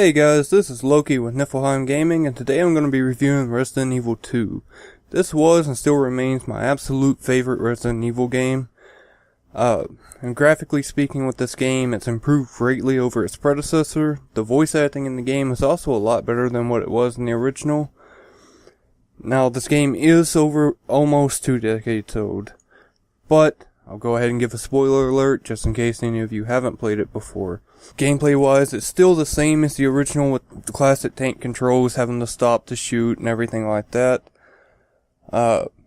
Hey guys, this is Loki with Niflheim Gaming, and today I'm going to be reviewing Resident Evil 2. This was and still remains my absolute favorite Resident Evil game. And graphically speaking with this game, it's improved greatly over its predecessor. The voice acting in the game is also a lot better than what it was in the original. Now, this game is over almost 2 decades old, but I'll go ahead and give a spoiler alert just in case any of you haven't played it before. Gameplay wise, it's still the same as the original with the classic tank controls, having to stop to shoot and everything like that.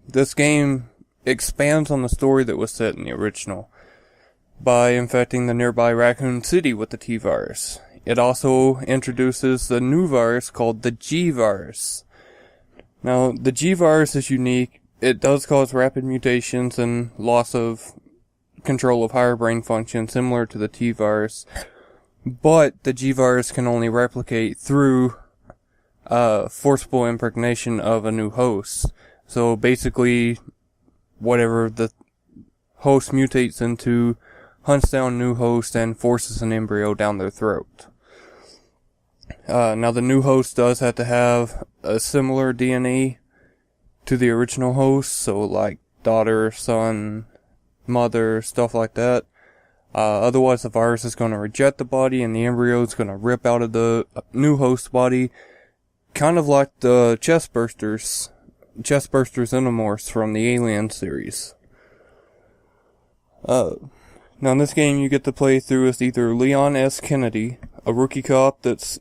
This game expands on the story that was set in the original by infecting the nearby Raccoon City with the T-Virus. It also introduces the new virus called the G-Virus. Now, the G-Virus is unique. It does cause rapid mutations and loss of control of higher brain function, similar to the T-Virus. But the G-Virus can only replicate through forcible impregnation of a new host. So basically, whatever the host mutates into hunts down new host and forces an embryo down their throat. Now the new host does have to have a similar DNA to the original host, so like daughter, son, mother, stuff like that. Otherwise the virus is going to reject the body and the embryo is going to rip out of the new host body, kind of like the chestbursters xenomorphs from the Alien series. Now in this game you get to play through as either Leon S. Kennedy, a rookie cop that's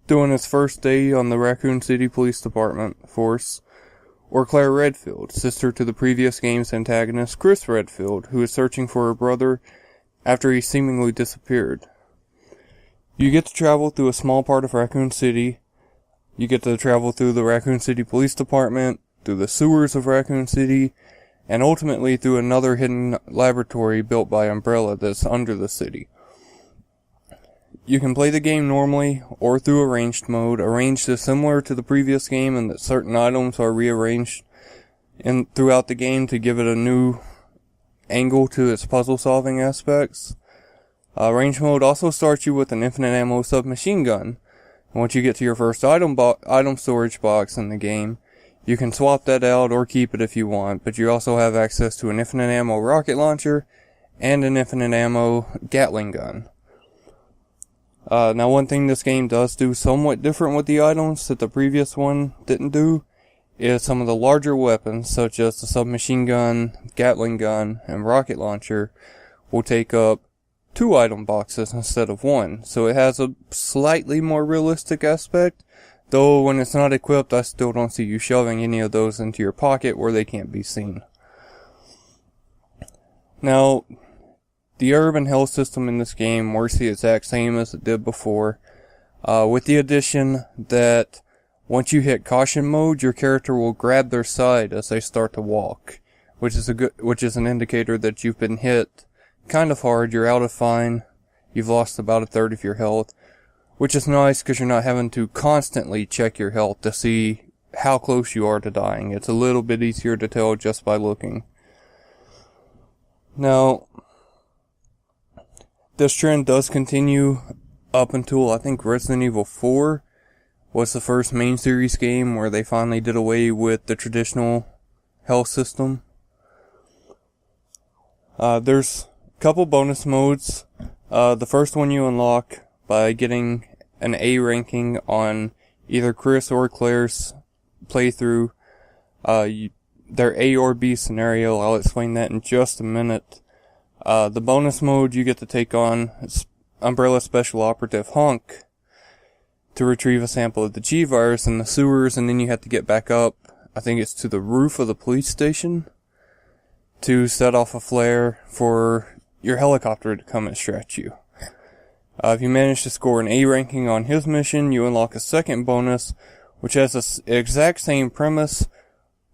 doing his first day on the Raccoon City Police Department force, or Claire Redfield, sister to the previous game's antagonist Chris Redfield, who is searching for her brother after he seemingly disappeared. You get to travel through a small part of Raccoon City. You get to travel through the Raccoon City Police Department, through the sewers of Raccoon City, and ultimately through another hidden laboratory built by Umbrella that's under the city. You can play the game normally, or through arranged mode. Arranged is similar to the previous game in that certain items are rearranged throughout the game to give it a new angle to its puzzle-solving aspects. Arranged mode also starts you with an infinite ammo submachine gun. Once you get to your first item storage box in the game, you can swap that out or keep it if you want, but you also have access to an infinite ammo rocket launcher and an infinite ammo Gatling gun. Now one thing this game does do somewhat different with the items that the previous one didn't do is some of the larger weapons, such as the submachine gun, Gatling gun, and rocket launcher, will take up 2 item boxes instead of 1. So it has a slightly more realistic aspect, though when it's not equipped I still don't see you shoving any of those into your pocket where they can't be seen. Now, the herb and health system in this game works the exact same as it did before, with the addition that once you hit caution mode, your character will grab their side as they start to walk, which is an indicator that you've been hit kind of hard, you're out of fine, you've lost about a third of your health, which is nice because you're not having to constantly check your health to see how close you are to dying. It's a little bit easier to tell just by looking. Now, this trend does continue up until I think Resident Evil 4 was the first main series game where they finally did away with the traditional health system. There's a couple bonus modes. The first one you unlock by getting an A ranking on either Chris or Claire's playthrough. Their A or B scenario, I'll explain that in just a minute. The bonus mode you get to take on Umbrella Special Operative Hunk to retrieve a sample of the G-Virus in the sewers, and then you have to get back up, I think it's to the roof of the police station, to set off a flare for your helicopter to come and extract you. If you manage to score an A ranking on his mission, you unlock a second bonus, which has the exact same premise,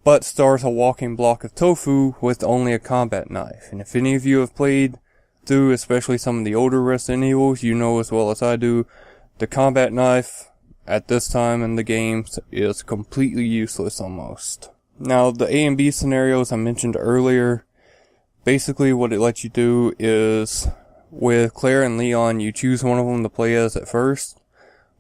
but stars a walking block of tofu with only a combat knife. And if any of you have played through, especially some of the older Resident Evils, you know as well as I do, the combat knife at this time in the game is completely useless almost. Now, the A and B scenarios I mentioned earlier, basically what it lets you do is, with Claire and Leon, you choose one of them to play as at first,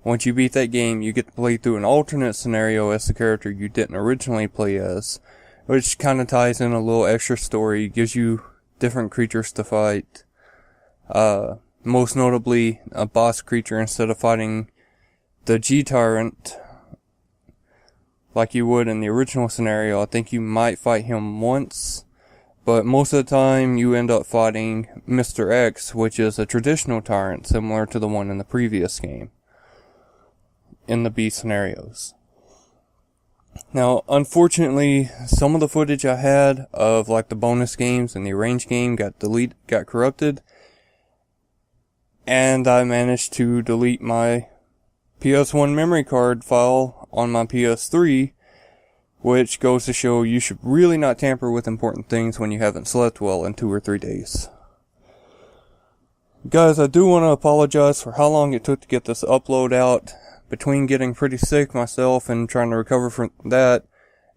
Once you beat that game, you get to play through an alternate scenario as the character you didn't originally play as, which kind of ties in a little extra story, gives you different creatures to fight. Most notably, a boss creature. Instead of fighting the G-Tyrant like you would in the original scenario, I think you might fight him once, but most of the time you end up fighting Mr. X, which is a traditional tyrant similar to the one in the previous game, in the B scenarios. Now, unfortunately, some of the footage I had of like the bonus games and the arranged game got corrupted, and I managed to delete my PS1 memory card file on my PS3, which goes to show you should really not tamper with important things when you haven't slept well in 2 or 3 days. Guys, I do want to apologize for how long it took to get this upload out. Between getting pretty sick myself and trying to recover from that,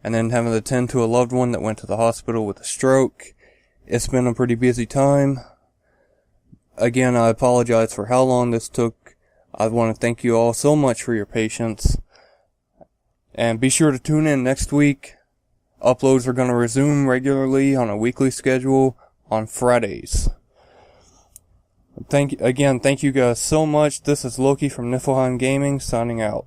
and then having to tend to a loved one that went to the hospital with a stroke, it's been a pretty busy time. Again, I apologize for how long this took. I want to thank you all so much for your patience. And be sure to tune in next week. Uploads are going to resume regularly on a weekly schedule on Fridays. Thank you guys so much. This is Loki from Niflheim Gaming signing out.